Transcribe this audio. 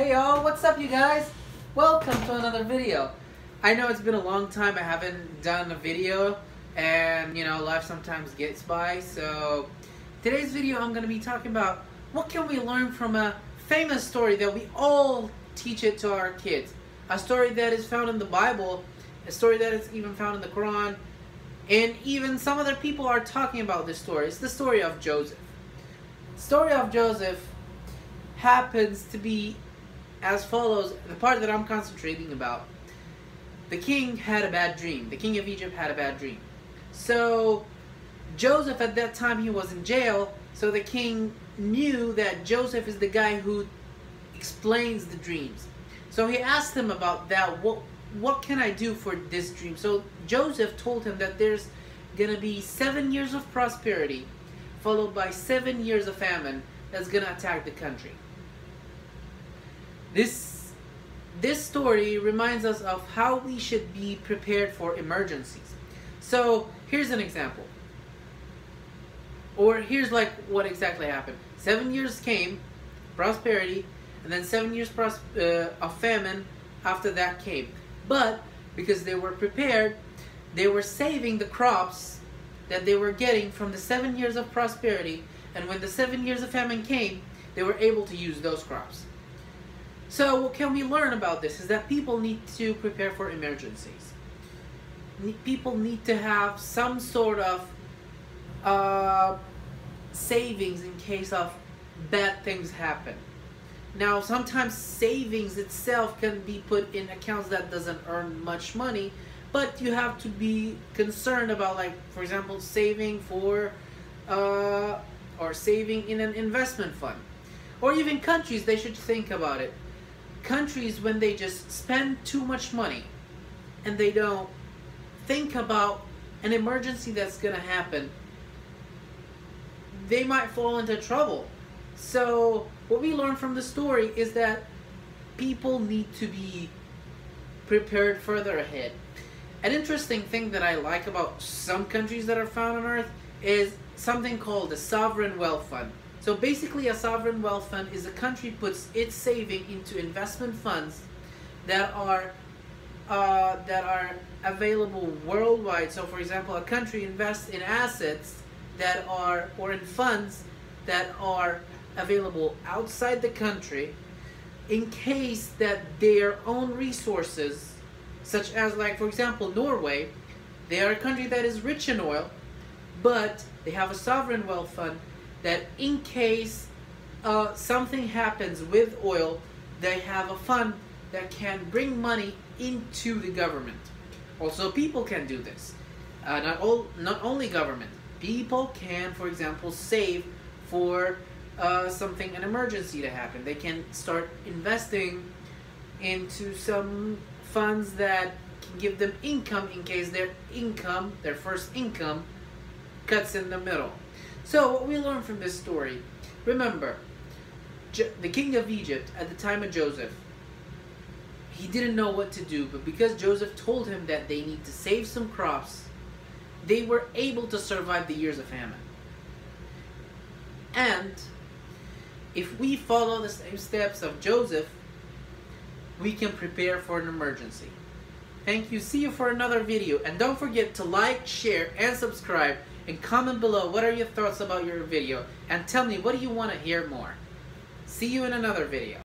Hey y'all, what's up you guys? Welcome to another video. I know it's been a long time I haven't done a video and life sometimes gets by, so today's video I'm going to be talking about what can we learn from a famous story that we all teach it to our kids. A story that is found in the Bible, a story that is even found in the Quran, and even some other people are talking about this story. It's the story of Joseph. The story of Joseph happens to be as follows. The part that I'm concentrating about: the king had a bad dream. The king of Egypt had a bad dream. So Joseph, at that time, he was in jail, so the king knew that Joseph is the guy who explains the dreams. So he asked him about that. What can I do for this dream? So Joseph told him that there's gonna be 7 years of prosperity followed by 7 years of famine that's gonna attack the country. This story reminds us of how we should be prepared for emergencies. So here's an example, or here's like what exactly happened. 7 years came, prosperity, and then 7 years of famine after that came. But because they were prepared, they were saving the crops that they were getting from the 7 years of prosperity, and when the 7 years of famine came, they were able to use those crops. So what can we learn about this is that people need to prepare for emergencies. People need to have some sort of savings in case of bad things happen. Now, sometimes savings itself can be put in accounts that doesn't earn much money, but you have to be concerned about, like, for example, saving for or saving in an investment fund. Or even countries, they should think about it. Countries, when they just spend too much money and they don't think about an emergency that's gonna happen, they might fall into trouble. So what we learn from the story is that people need to be prepared further ahead. An interesting thing that I like about some countries that are found on Earth is something called the Sovereign Wealth Fund. So basically, a sovereign wealth fund is a country puts its saving into investment funds that are available worldwide. So for example, a country invests in assets that are, or in funds that are available outside the country, in case that their own resources, such as, like, for example, Norway, they are a country that is rich in oil, but they have a sovereign wealth fund that in case something happens with oil, they have a fund that can bring money into the government. Also, people can do this. Not only government. People can, for example, save for an emergency to happen. They can start investing into some funds that can give them income in case their first income, cuts in the middle. So what we learn from this story: remember, the king of Egypt at the time of Joseph, he didn't know what to do, but because Joseph told him that they need to save some crops, they were able to survive the years of famine. And if we follow the same steps of Joseph, we can prepare for an emergency. Thank you. See you for another video. And don't forget to like, share, and subscribe. And comment below what are your thoughts about your video. And tell me, what do you want to hear more? See you in another video.